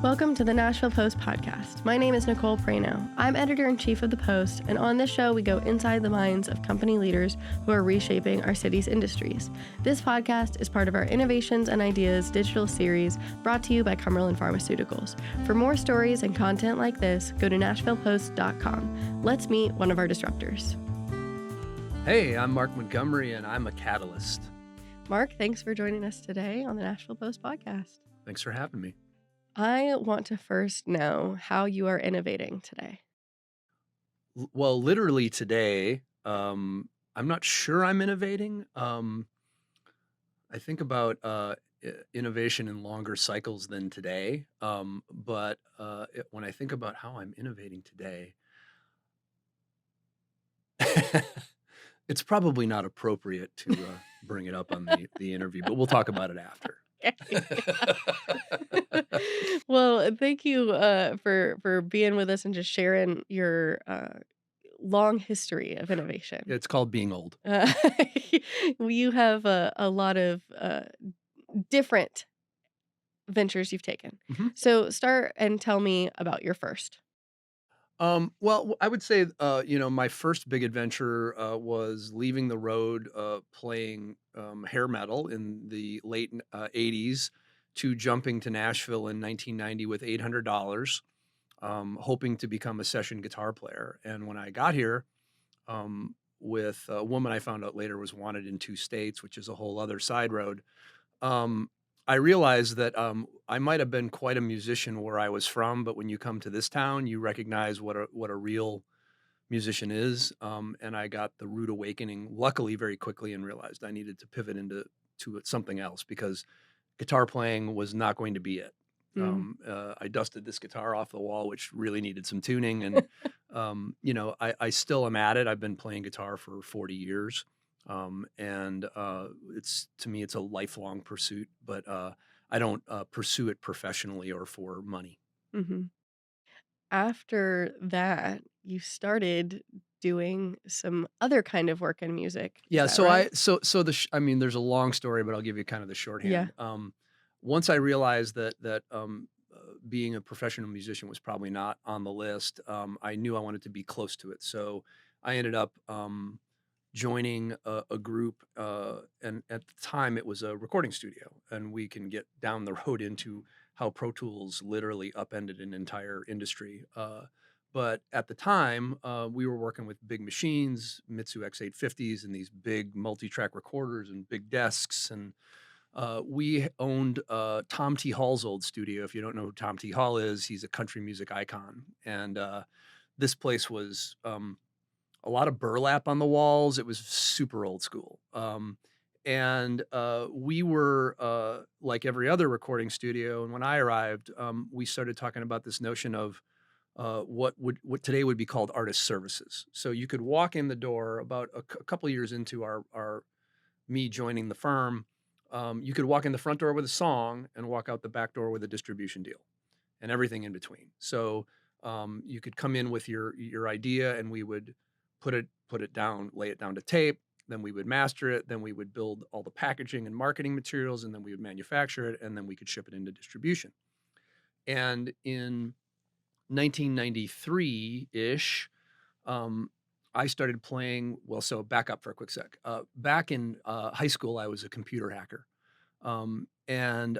Welcome to the Nashville Post Podcast. My name is Nicolle Praino. I'm editor-in-chief of the Post, and on this show, we go inside the minds of company leaders who are reshaping our city's industries. This podcast is part of our Innovations and Ideas digital series brought to you by Cumberland Pharmaceuticals. For more stories and content like this, go to NashvillePost.com. Let's meet one of our disruptors. Hey, I'm Mark Montgomery, and I'm a catalyst. Mark, thanks for joining us today on the Nashville Post Podcast. Thanks for having me. I want to first know how you are innovating today. Well, literally today, I'm not sure I'm innovating. I think about innovation in longer cycles than today. But when I think about how I'm innovating today, it's probably not appropriate to bring it up on the interview, but we'll talk about it after. Well, thank you for being with us and just sharing your long history of innovation. It's called being old. You have a lot of different ventures you've taken. Mm-hmm. So start and tell me about your first. Well, I would say, my first big adventure was leaving the road playing hair metal in the late 80s to jumping to Nashville in 1990 with $800, hoping to become a session guitar player. And when I got here with a woman I found out later was wanted in 2 states, which is a whole other side road, I realized that I might have been quite a musician where I was from, but when you come to this town, you recognize what a real musician is. And I got the rude awakening, luckily, very quickly, and realized I needed to pivot into something else because guitar playing was not going to be it. I dusted this guitar off the wall, which really needed some tuning, and I still am at it. I've been playing guitar for 40 years. And to me, it's a lifelong pursuit, but I don't pursue it professionally or for money. Mm-hmm. After that, you started doing some other kind of work in music. Yeah. Is that So right? there's a long story, but I'll give you kind of the shorthand. Yeah. Once I realized that being a professional musician was probably not on the list, I knew I wanted to be close to it. So I ended up joining a group, and at the time it was a recording studio, and we can get down the road into how Pro Tools literally upended an entire industry. But at the time, we were working with big machines, Mitsu X850s, and these big multi-track recorders and big desks. And we owned Tom T. Hall's old studio. If you don't know who Tom T. Hall is, he's a country music icon. And this place was a lot of burlap on the walls. It was super old school. And we were like every other recording studio. And when I arrived, we started talking about this notion of what today would be called artist services. So you could walk in the door about a couple of years into me joining the firm. You could walk in the front door with a song and walk out the back door with a distribution deal and everything in between. So you could come in with your idea, and we would put it down, lay it down to tape. Then we would master it. Then we would build all the packaging and marketing materials, and then we would manufacture it, and then we could ship it into distribution. And in 1993-ish, I started playing. Well, so back up for a quick sec. Back in high school, I was a computer hacker, and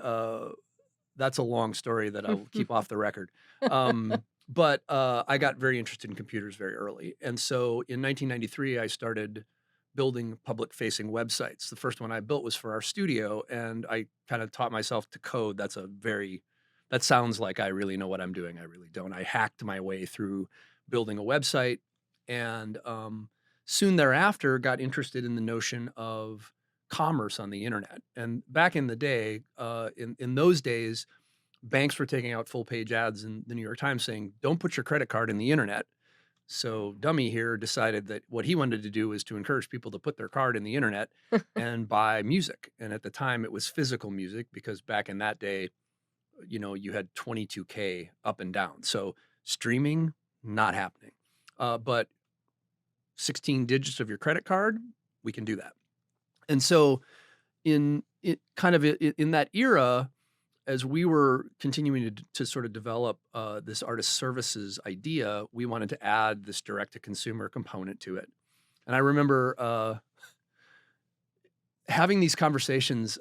that's a long story that I'll keep off the record. But I got very interested in computers very early. And so in 1993, I started building public-facing websites. The first one I built was for our studio, and I kind of taught myself to code. That sounds like I really know what I'm doing. I really don't. I hacked my way through building a website, and soon thereafter got interested in the notion of commerce on the internet. And back in the day, in those days, banks were taking out full-page ads in the New York Times saying, "Don't put your credit card in the internet." So Dummy here decided that what he wanted to do was to encourage people to put their card in the internet and buy music. And at the time, it was physical music, because back in that day, you had 22K up and down. So streaming, not happening. But 16 digits of your credit card, we can do that. And so in that era, as we were continuing to sort of develop this artist services idea, we wanted to add this direct-to-consumer component to it. And I remember having these conversations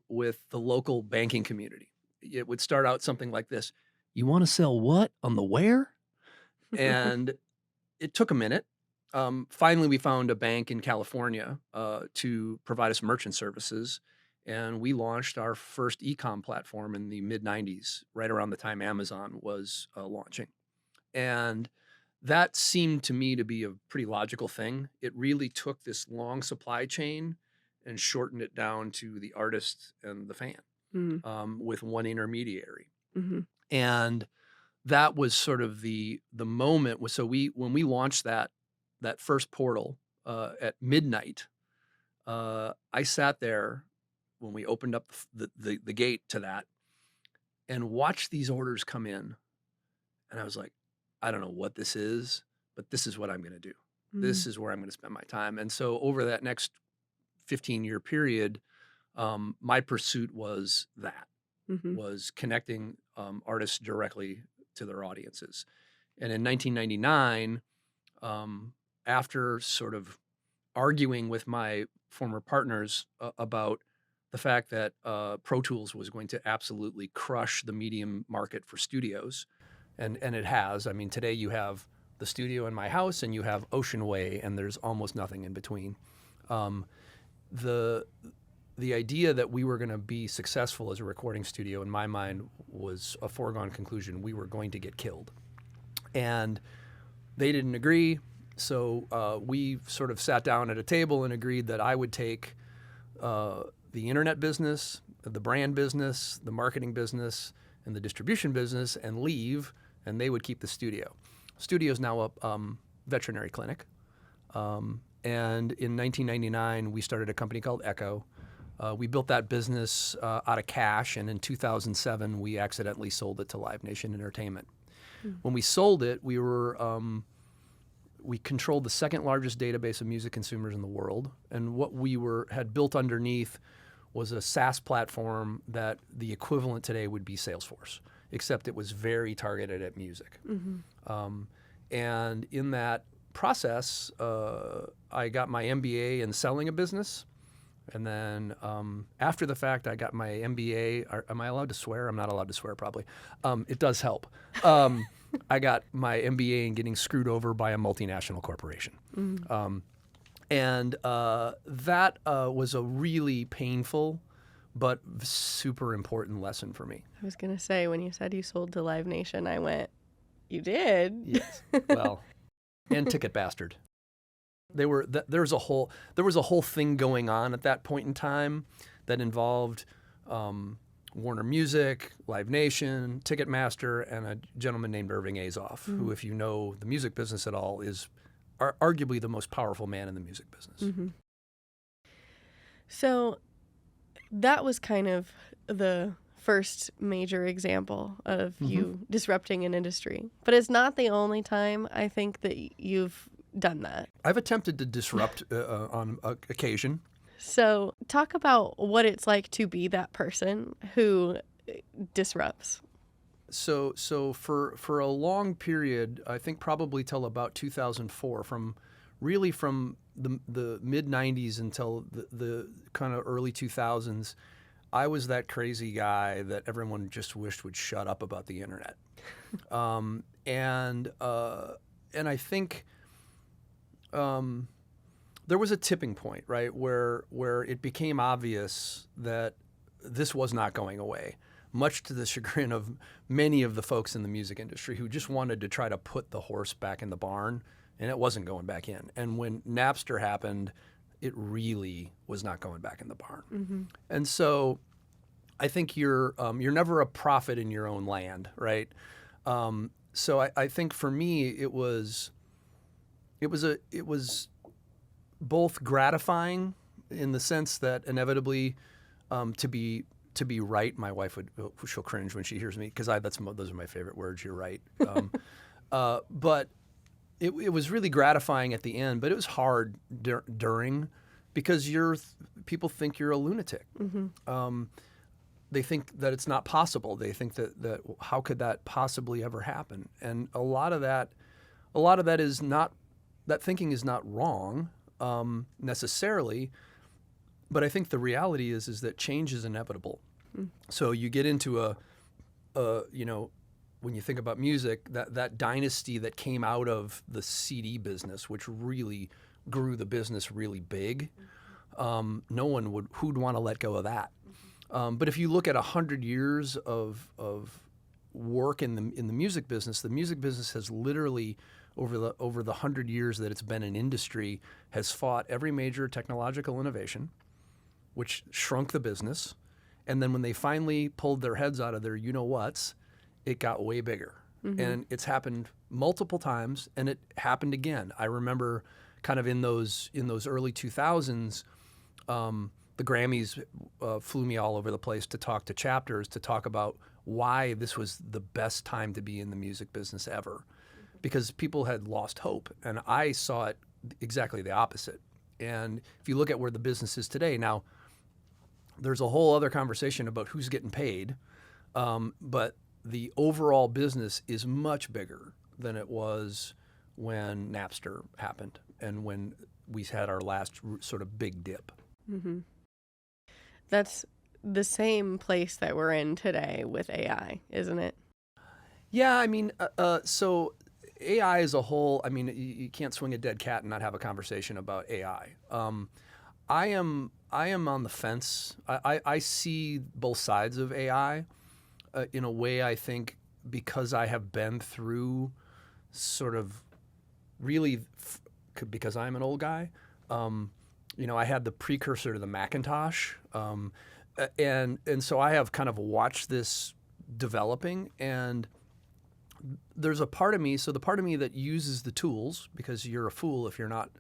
with the local banking community. It would start out something like this: "You want to sell what on the where?" And it took a minute. Finally, we found a bank in California to provide us merchant services. And we launched our first e-com platform in the mid-90s, right around the time Amazon was launching. And that seemed to me to be a pretty logical thing. It really took this long supply chain and shortened it down to the artist and the fan with one intermediary. Mm-hmm. And that was sort of the moment. So when we launched that first portal at midnight, I sat there when we opened up the gate to that and watched these orders come in. And I was like, I don't know what this is, but this is what I'm going to do. This is where I'm going to spend my time. And so over that next 15-year period, my pursuit was that, was connecting artists directly to their audiences. And in 1999, after sort of arguing with my former partners about the fact that Pro Tools was going to absolutely crush the medium market for studios, and it has. I mean, today you have the studio in my house and you have Ocean Way, and there's almost nothing in between. The idea that we were going to be successful as a recording studio, in my mind, was a foregone conclusion. We were going to get killed. And they didn't agree, so we sort of sat down at a table and agreed that I would take the internet business, the brand business, the marketing business, and the distribution business and leave, and they would keep the studio. Studio's now a veterinary clinic. And in 1999, we started a company called Echo. We built that business out of cash, and in 2007, we accidentally sold it to Live Nation Entertainment. When we sold it, we controlled the second largest database of music consumers in the world, and what we had built underneath was a SaaS platform that the equivalent today would be Salesforce, except it was very targeted at music. And in that process, I got my MBA in selling a business. And then after the fact, I got my MBA. Am I allowed to swear? I'm not allowed to swear, probably. It does help. I got my MBA in getting screwed over by a multinational corporation. And that was a really painful but super important lesson for me. I was going to say, when you said you sold to Live Nation, I went, you did? Yes. Well, and Ticket Bastard. There was a whole thing going on at that point in time that involved Warner Music, Live Nation, Ticketmaster, and a gentleman named Irving Azoff, who, if you know the music business at all, is arguably the most powerful man in the music business. So that was kind of the first major example of you disrupting an industry. But it's not the only time, I think, that you've done that. I've attempted to disrupt on occasion. So talk about what it's like to be that person who disrupts. So for a long period, I think probably till about 2004, from the mid 90s until the kind of early 2000s, I was that crazy guy that everyone just wished would shut up about the internet. And I think there was a tipping point, right, where it became obvious that this was not going away, much to the chagrin of many of the folks in the music industry who just wanted to try to put the horse back in the barn, and it wasn't going back in. And when Napster happened, it really was not going back in the barn. And so I think you're never a prophet in your own land, right? So I think for me it was both gratifying in the sense that inevitably to be right. My wife she'll cringe when she hears me because those are my favorite words. You're right. But it was really gratifying at the end, but it was hard during because people think you're a lunatic. they think that it's not possible. They think that how could that possibly ever happen? And a lot of that is not, that thinking is not wrong necessarily, but I think the reality is that change is inevitable. So you get into when you think about music, that dynasty that came out of the CD business, which really grew the business really big, no one who'd want to let go of that. But if you look at 100 years of work in the music business has literally over the 100 years that it's been an industry has fought every major technological innovation, which shrunk the business. And then when they finally pulled their heads out of their you-know-whats, it got way bigger. And it's happened multiple times, and it happened again. I remember kind of in those early 2000s, the Grammys flew me all over the place to talk to chapters, to talk about why this was the best time to be in the music business ever. Because people had lost hope, and I saw it exactly the opposite. And if you look at where the business is today, now there's a whole other conversation about who's getting paid, but the overall business is much bigger than it was when Napster happened and when we had our last sort of big dip. That's the same place that we're in today with AI, isn't it? Yeah, I mean, so AI as a whole, I mean, you can't swing a dead cat and not have a conversation about AI. I am on the fence. I see both sides of AI in a way. I think because I have been through sort of really, because I'm an old guy, I had the precursor to the Macintosh, and so I have kind of watched this developing, and there's a part of me, so the part of me that uses the tools, because you're a fool if you're not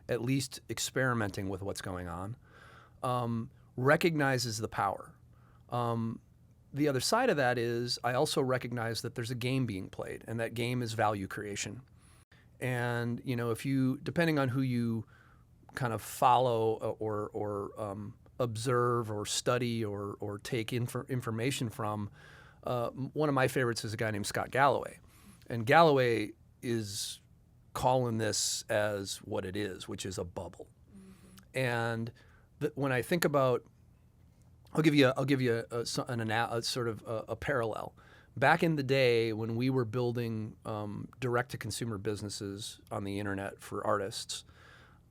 at least experimenting with what's going on, recognizes the power. The other side of that is I also recognize that there's a game being played, and that game is value creation. And if you, depending on who you kind of follow or observe or study or take information from, one of my favorites is a guy named Scott Galloway. And Galloway is calling this as what it is, which is a bubble. And when I think about, I'll give you a sort of a parallel. Back in the day when we were building direct-to-consumer businesses on the internet for artists,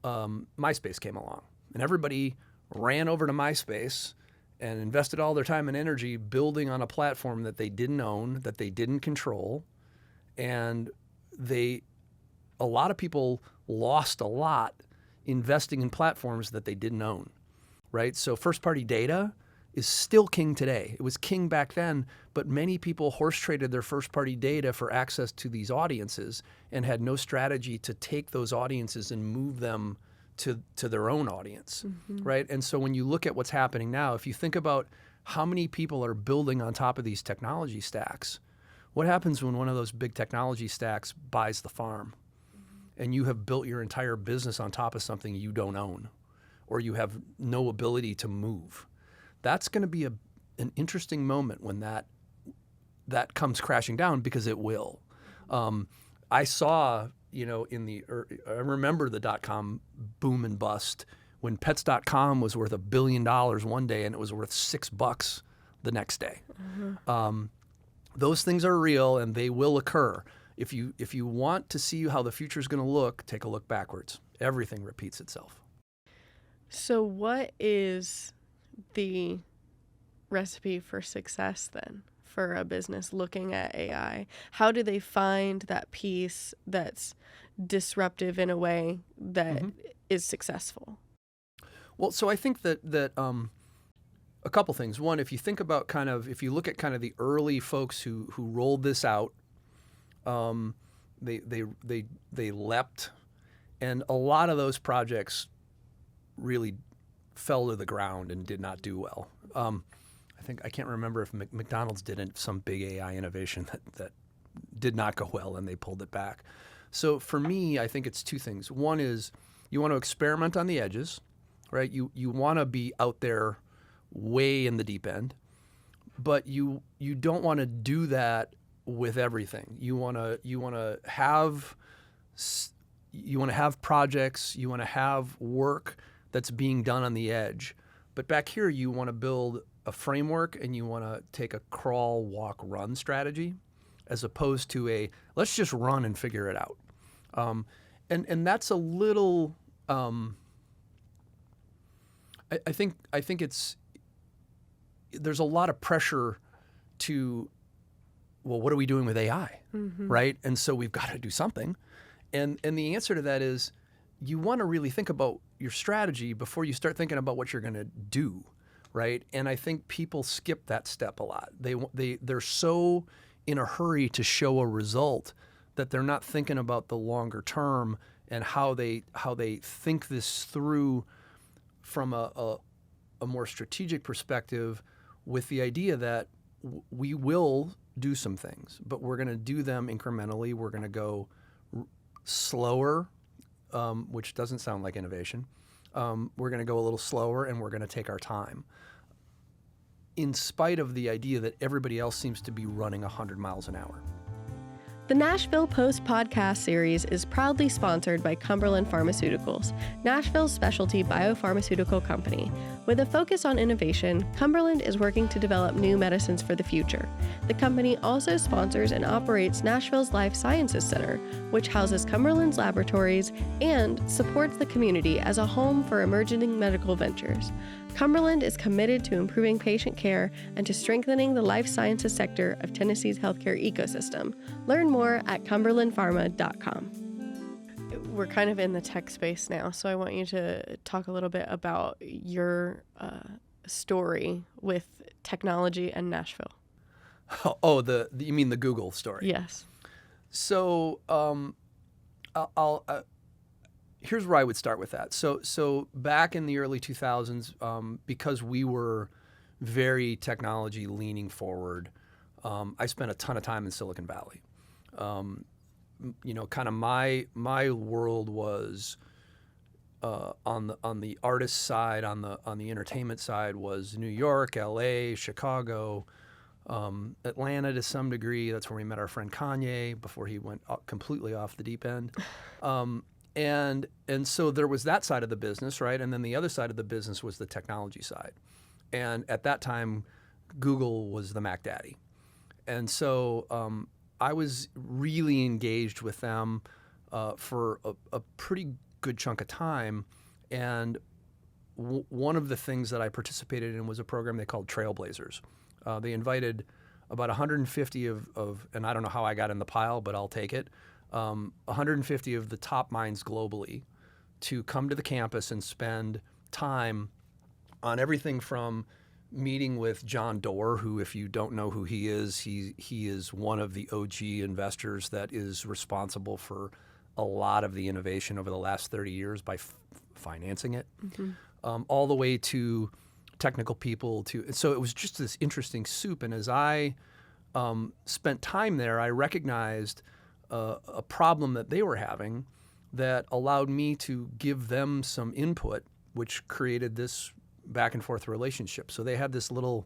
MySpace came along, and everybody ran over to MySpace and invested all their time and energy building on a platform that they didn't own, that they didn't control, and a lot of people lost a lot investing in platforms that they didn't own, right? So first-party data is still king today. It was king back then, but many people horse traded their first-party data for access to these audiences and had no strategy to take those audiences and move them to their own audience, right? And so when you look at what's happening now, if you think about how many people are building on top of these technology stacks, what happens when one of those big technology stacks buys the farm and you have built your entire business on top of something you don't own or you have no ability to move? That's going to be an interesting moment when that comes crashing down, because it will. I saw, I remember the dot-com boom and bust when Pets.com was worth $1 billion one day and it was worth $6 the next day. Those things are real and they will occur. If you want to see how the future is going to look, take a look backwards. Everything repeats itself. So what is the recipe for success then for a business looking at AI? How do they find that piece that's disruptive in a way that is successful? Well, so I think that a couple things. One, if you think about if you look at kind of the early folks who rolled this out, they leapt, and a lot of those projects really fell to the ground and did not do well. I can't remember if McDonald's did some big AI innovation that did not go well and they pulled it back. So for me, I think it's two things. One is you want to experiment on the edges, right? You want to be out there way in the deep end. but you don't want to do that with everything. You want to have projects, you want to have work that's being done on the edge. But back here, you want to build a framework and you want to take a crawl, walk, run strategy, as opposed to a let's just run and figure it out. And that's a little. I think there's a lot of pressure to, well, what are we doing with AI, right? And so we've got to do something. And the answer to that is you want to really think about your strategy before you start thinking about what you're going to do, right? And I think people skip that step a lot. They're so in a hurry to show a result that they're not thinking about the longer term and how they think this through from a more strategic perspective, with the idea that we will do some things, but we're going to do them incrementally. We're going to go slower, which doesn't sound like innovation. We're going to go a little slower, and we're going to take our time, in spite of the idea that everybody else seems to be running 100 miles an hour. The Nashville Post Podcast series is proudly sponsored by Cumberland Pharmaceuticals, Nashville's specialty biopharmaceutical company. With a focus on innovation, Cumberland is working to develop new medicines for the future. The company also sponsors and operates Nashville's Life Sciences Center, which houses Cumberland's laboratories and supports the community as a home for emerging medical ventures. Cumberland is committed to improving patient care and to strengthening the life sciences sector of Tennessee's healthcare ecosystem. Learn more at cumberlandpharma.com. We're kind of in the tech space now, so I want you to talk a little bit about your story with technology and Nashville. Oh, you mean the Google story? Yes. So here's where I would start with that. So back in the early 2000s, because we were very technology leaning forward, I spent a ton of time in Silicon Valley. Kind of my world was on the artist side, on the entertainment side was New York, LA, Chicago, Atlanta to some degree. That's where we met our friend Kanye before he went completely off the deep end. And so there was that side of the business, right? And then the other side of the business was the technology side. And at that time, Google was the Mac Daddy. And so I was really engaged with them for a pretty good chunk of time. And one of the things that I participated in was a program they called Trailblazers. They invited about 150 of, and I don't know how I got in the pile, but I'll take it, 150 of the top minds globally to come to the campus and spend time on everything from meeting with John Doerr, who, if you don't know who he is one of the OG investors that is responsible for a lot of the innovation over the last 30 years by financing it, all the way to technical people. So it was just this interesting soup. And as I spent time there, I recognized a problem that they were having that allowed me to give them some input, which created this back and forth relationship. So they had this little,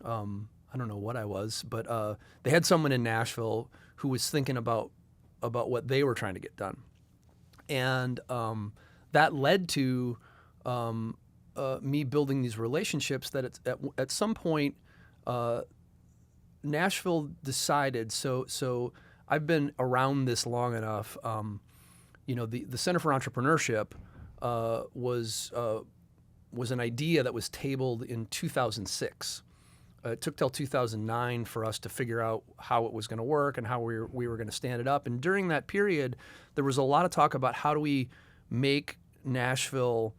I don't know what I was, but they had someone in Nashville who was thinking about what they were trying to get done. And that led to me building these relationships that at some point Nashville decided, so I've been around this long enough. The Center for Entrepreneurship was an idea that was tabled in 2006. It took till 2009 for us to figure out how it was going to work and how we were going to stand it up. And during that period, there was a lot of talk about how do we make Nashville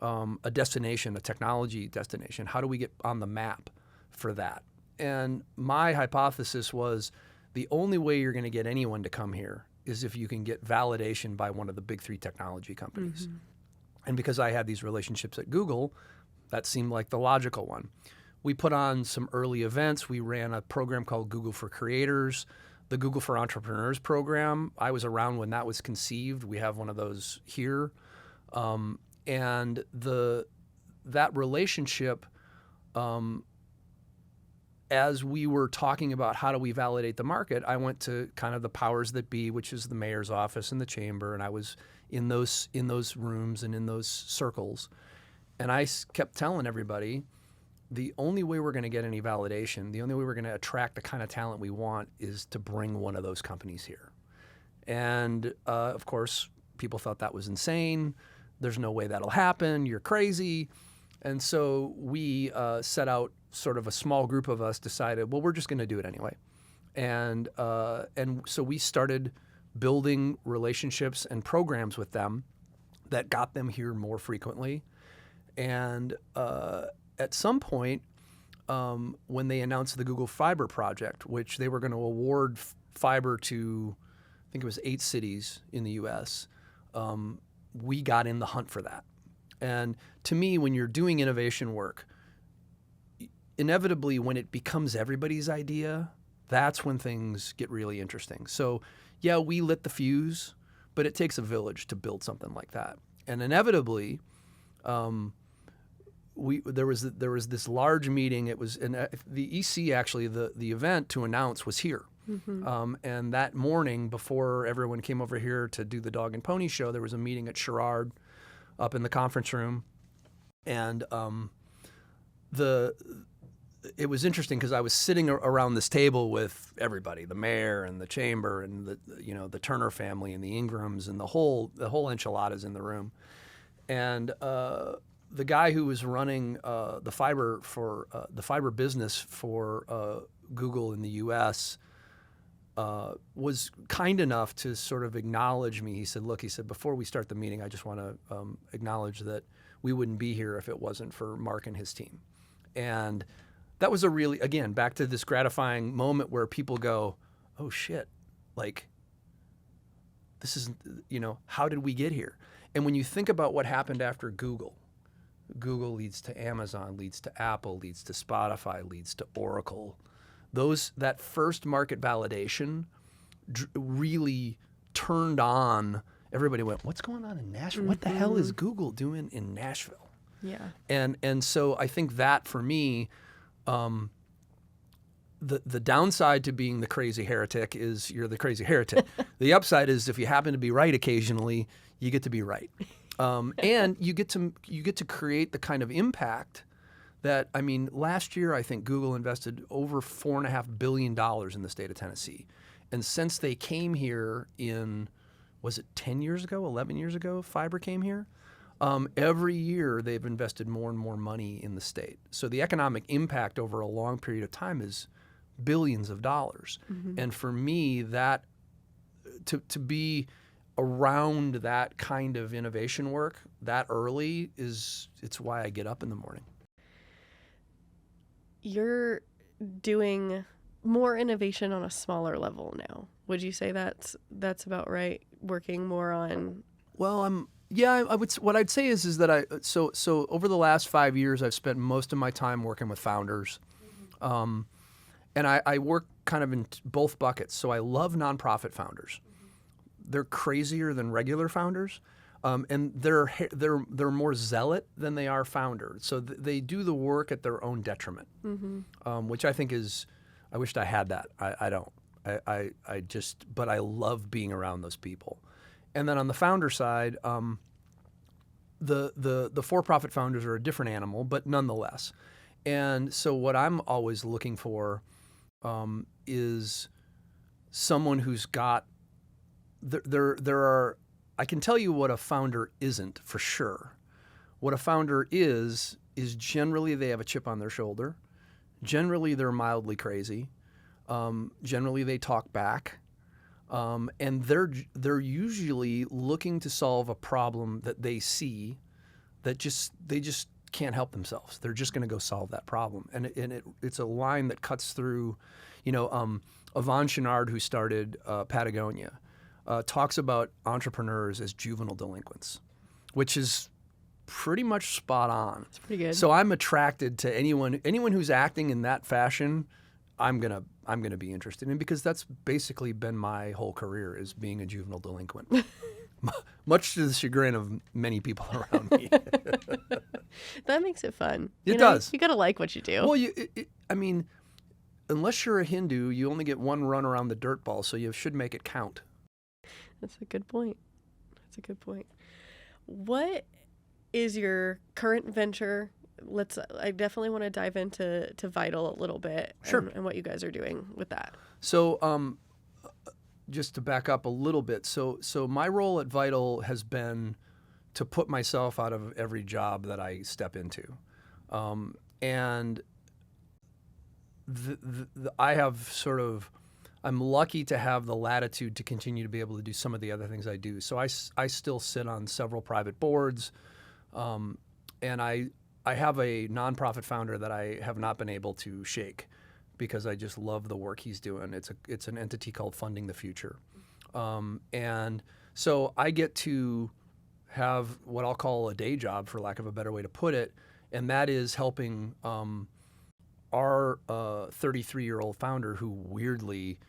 a destination, a technology destination. How do we get on the map for that? And my hypothesis was the only way you're going to get anyone to come here is if you can get validation by one of the big three technology companies. And because I had these relationships at Google, that seemed like the logical one. We put on some early events. We ran a program called Google for Creators, the Google for Entrepreneurs program. I was around when that was conceived. We have one of those here. And that relationship as we were talking about how do we validate the market, I went to kind of the powers that be, which is the mayor's office and the chamber, and I was in those rooms and in those circles, and I kept telling everybody, the only way we're going to get any validation, the only way we're going to attract the kind of talent we want is to bring one of those companies here. And of course, people thought that was insane. There's no way that'll happen. You're crazy. And so we set out, sort of a small group of us decided, well, we're just going to do it anyway. And so we started building relationships and programs with them that got them here more frequently. And at some point, when they announced the Google Fiber project, which they were going to award fiber to, I think it was 8 cities in the U.S., we got in the hunt for that. And to me, when you're doing innovation work, inevitably when it becomes everybody's idea, that's when things get really interesting. So yeah, we lit the fuse, but it takes a village to build something like that. And inevitably, there was this large meeting. It was the EC, actually, the event to announce was here. Mm-hmm. And that morning, before everyone came over here to do the dog and pony show, there was a meeting at Sherrard up in the conference room. And it was interesting because I was sitting around this table with everybody, the mayor and the chamber and the Turner family and the Ingrams and the whole enchiladas in the room. And the guy who was running the fiber business for Google in the U.S. Was kind enough to sort of acknowledge me. He said, "Look," he said, "before we start the meeting, I just want to acknowledge that we wouldn't be here if it wasn't for Mark and his team." And that was a really, again, back to this gratifying moment where people go, "Oh shit, like this is, how did we get here?" And when you think about what happened after Google leads to Amazon, leads to Apple, leads to Spotify, leads to Oracle. That first market validation really turned on. Everybody went, "What's going on in Nashville? Mm-hmm. What the hell is Google doing in Nashville?" Yeah. And so I think that for me, the downside to being the crazy heretic is you're the crazy heretic. The upside is if you happen to be right occasionally, you get to be right. And you get to create the kind of impact that, last year I think Google invested over $4.5 billion in the state of Tennessee. And since they came here was it 10 years ago, 11 years ago, fiber came here? Every year they've invested more and more money in the state. So the economic impact over a long period of time is billions of dollars. Mm-hmm. And for me, that to be around that kind of innovation work that early it's why I get up in the morning. You're doing more innovation on a smaller level now. Would you say that's about right? Working more on. Well, I would. What I'd say is that so over the last 5 years, I've spent most of my time working with founders, mm-hmm. And I work kind of in both buckets. So I love nonprofit founders. Mm-hmm. They're crazier than regular founders. And they're more zealot than they are founder. So they do the work at their own detriment, mm-hmm. Which I think is, I wished I had that. I don't. But I love being around those people. And then on the founder side, the for-profit founders are a different animal, but nonetheless. And so what I'm always looking for is someone who's got, there are, I can tell you what a founder isn't for sure. What a founder is generally they have a chip on their shoulder. Generally they're mildly crazy. Generally they talk back. And they're usually looking to solve a problem that they see that they just can't help themselves. They're just going to go solve that problem. And it's a line that cuts through, Yvon Chouinard, who started Patagonia, talks about entrepreneurs as juvenile delinquents, which is pretty much spot on. It's pretty good. So I'm attracted to anyone who's acting in that fashion. I'm gonna be interested in, because that's basically been my whole career, is being a juvenile delinquent, much to the chagrin of many people around me. That makes it fun. It does. You gotta like what you do. Well, unless you're a Hindu, you only get one run around the dirt ball, so you should make it count. That's a good point. That's a good point. What is your current venture? I definitely want to dive into Vital a little bit. Sure. And what you guys are doing with that. So just to back up a little bit, so my role at Vital has been to put myself out of every job that I step into. And I have I'm lucky to have the latitude to continue to be able to do some of the other things I do. So I still sit on several private boards, and I have a nonprofit founder that I have not been able to shake because I just love the work he's doing. It's an entity called Funding the Future. And so I get to have what I'll call a day job, for lack of a better way to put it, and that is helping our 33-year-old founder who weirdly,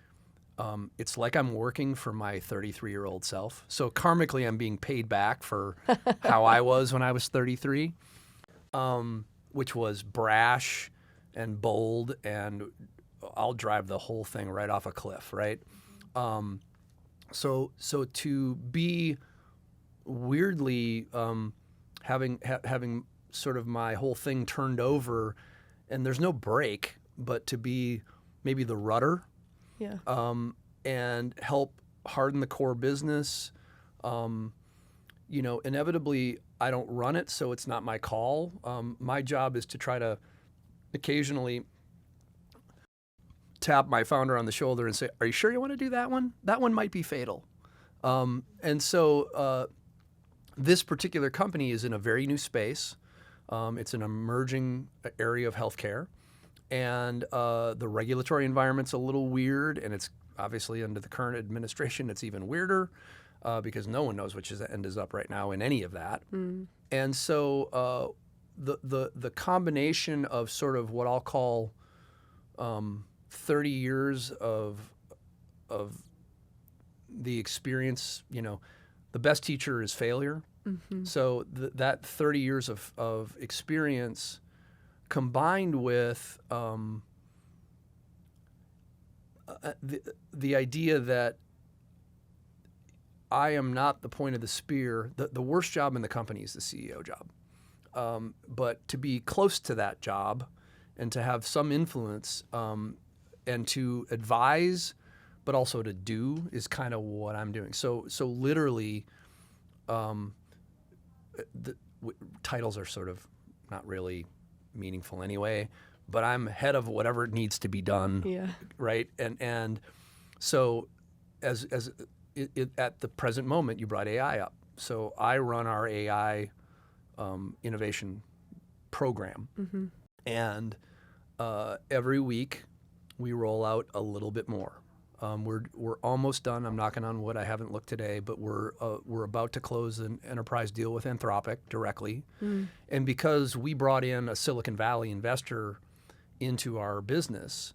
it's like I'm working for my 33-year-old self. So karmically, I'm being paid back for how I was when I was 33, which was brash and bold, and I'll drive the whole thing right off a cliff, right? So to be weirdly having sort of my whole thing turned over, and there's no break, but to be maybe the rudder, Yeah. And help harden the core business. Inevitably, I don't run it, so it's not my call. My job is to try to occasionally tap my founder on the shoulder and say, "Are you sure you want to do that one? That one might be fatal." And so this particular company is in a very new space. It's an emerging area of healthcare, and the regulatory environment's a little weird, and it's obviously under the current administration, it's even weirder because no one knows which end is up right now in any of that. And so the combination of sort of what I'll call 30 years of the experience, the best teacher is failure. Mm-hmm. So that 30 years of experience combined with the idea that I am not the point of the spear. The worst job in the company is the CEO job. But to be close to that job and to have some influence and to advise, but also to do is kind of what I'm doing. So literally, titles are sort of not really meaningful anyway, but I'm head of whatever needs to be done. Yeah. Right. And so as at the present moment, you brought AI up. So I run our AI innovation program. Mm-hmm. And every week we roll out a little bit more. We're almost done. I'm knocking on wood. I haven't looked today, but we're about to close an enterprise deal with Anthropic directly. And because we brought in a Silicon Valley investor into our business,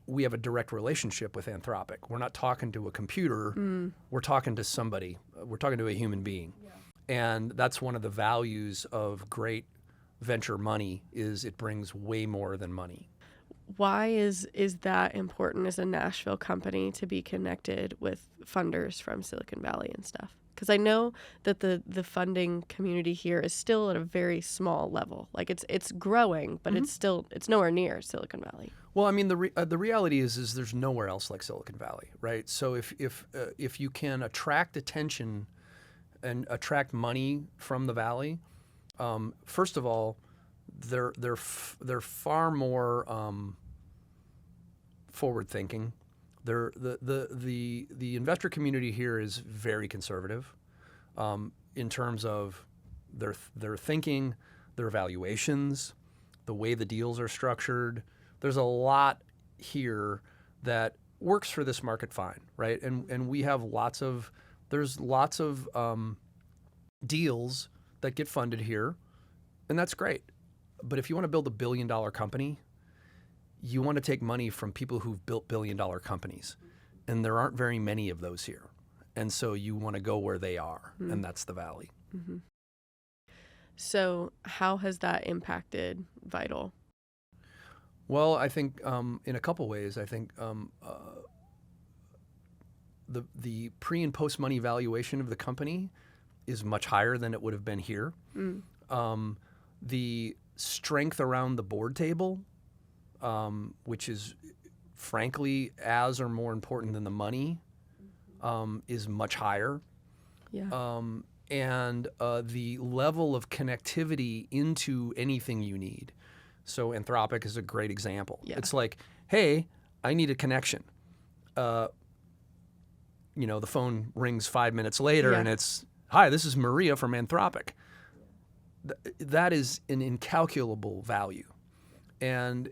we have a direct relationship with Anthropic. We're not talking to a computer. We're talking to somebody. We're talking to a human being. Yeah. And that's one of the values of great venture money is it brings way more than money. Why is that important as a Nashville company to be connected with funders from Silicon Valley and stuff? Because I know that the funding community here is still at a very small level. Like it's growing, but it's nowhere near Silicon Valley. Well, I mean the reality is there's nowhere else like Silicon Valley, right? So if you can attract attention and attract money from the Valley, first of all, they're far more forward thinking. The investor community here is very conservative in terms of their thinking, their valuations, the way the deals are structured. There's a lot here that works for this market fine, right? And we have lots of deals that get funded here, and that's great. But if you want to build $1 billion company, you want to take money from people who've built $1 billion companies. And there aren't very many of those here. And so you want to go where they are, and that's the Valley. Mm-hmm. So how has that impacted Vital? Well, I think in a couple ways. I think the pre and post money valuation of the company is much higher than it would have been here. The strength around the board table, which is frankly as or more important than the money, is much higher. Yeah. And the level of connectivity into anything you need. So Anthropic is a great example. Yeah. It's like, hey, I need a connection. The phone rings 5 minutes later and it's, hi, this is Maria from Anthropic. That is an incalculable value. And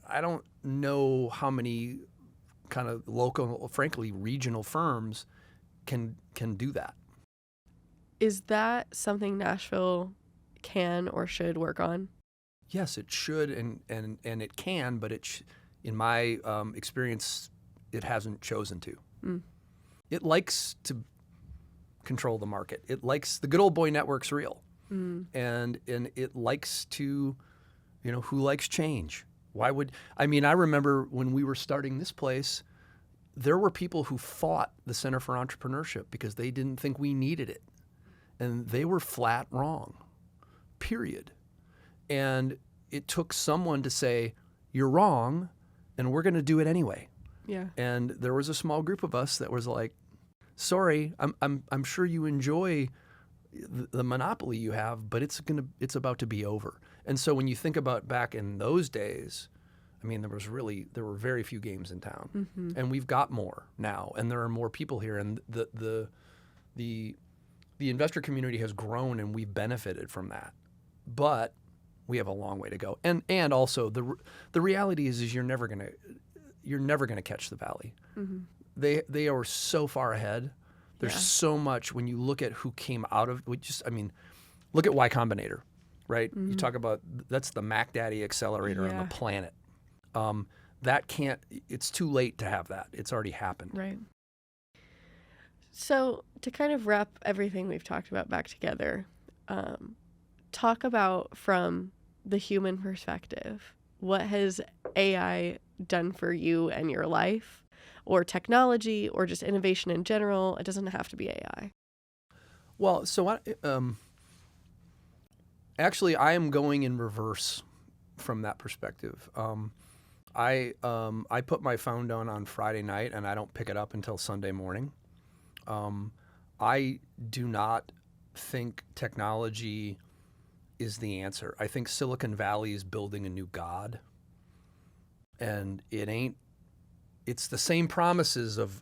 I don't know how many kind of local, frankly, regional firms can do that. Is that something Nashville can or should work on? Yes, it should, and it can, but in my experience, it hasn't chosen to. It likes to control the market. It likes the good old boy network's real, and it likes to, who likes change? Why would I remember when we were starting this place, there were people who fought the Center for Entrepreneurship because they didn't think we needed it. And they were flat wrong, period. And it took someone to say, you're wrong, and we're going to do it anyway. Yeah. And there was a small group of us that was like, sorry, I'm sure you enjoy the monopoly you have, but it's about to be over. And so when you think about back in those days, there were very few games in town, and we've got more now, and there are more people here, and the investor community has grown, and we've benefited from that. But we have a long way to go. And also the reality is you're never gonna catch the valley. They are so far ahead. There's so much when you look at who came out of look at Y Combinator, right? You talk about that's the Mac Daddy accelerator on the planet. It's too late to have that. It's already happened. Right. So to kind of wrap everything we've talked about back together, talk about from the human perspective, what has AI done for you and your life, or technology, or just innovation in general? It doesn't have to be AI. Well, so actually I am going in reverse from that perspective. I put my phone down on Friday night and I don't pick it up until Sunday morning. I do not think technology is the answer. I think Silicon Valley is building a new god, and it ain't. It's the same promises of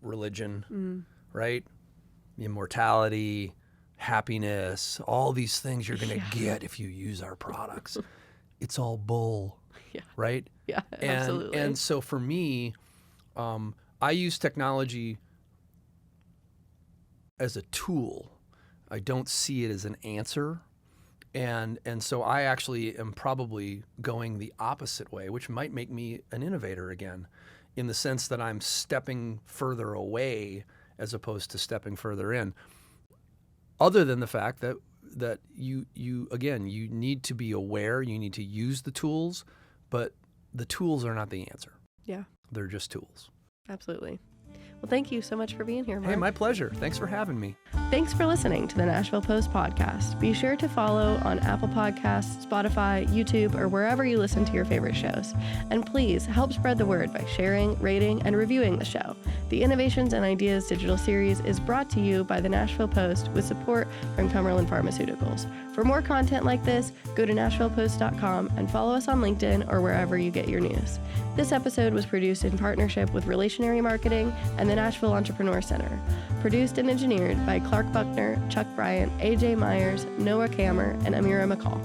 religion, right? Immortality, happiness, all these things you're going to get if you use our products. It's all bull, right? Yeah, absolutely. And so for me, I use technology as a tool. I don't see it as an answer. And so I actually am probably going the opposite way, which might make me an innovator again, in the sense that I'm stepping further away as opposed to stepping further in. Other than the fact that you need to be aware, you need to use the tools, but the tools are not the answer. Yeah. They're just tools. Absolutely. Well, thank you so much for being here, Mark. Hey, my pleasure. Thanks for having me. Thanks for listening to the Nashville Post Podcast. Be sure to follow on Apple Podcasts, Spotify, YouTube, or wherever you listen to your favorite shows. And please help spread the word by sharing, rating, and reviewing the show. The Innovations and Ideas digital series is brought to you by the Nashville Post with support from Cumberland Pharmaceuticals. For more content like this, go to NashvillePost.com and follow us on LinkedIn or wherever you get your news. This episode was produced in partnership with Relationary Marketing and the Nashville Entrepreneur Center. Produced and engineered by Buckner, Chuck Bryant, AJ Meyers, Noah Kammer, and Amira McCall.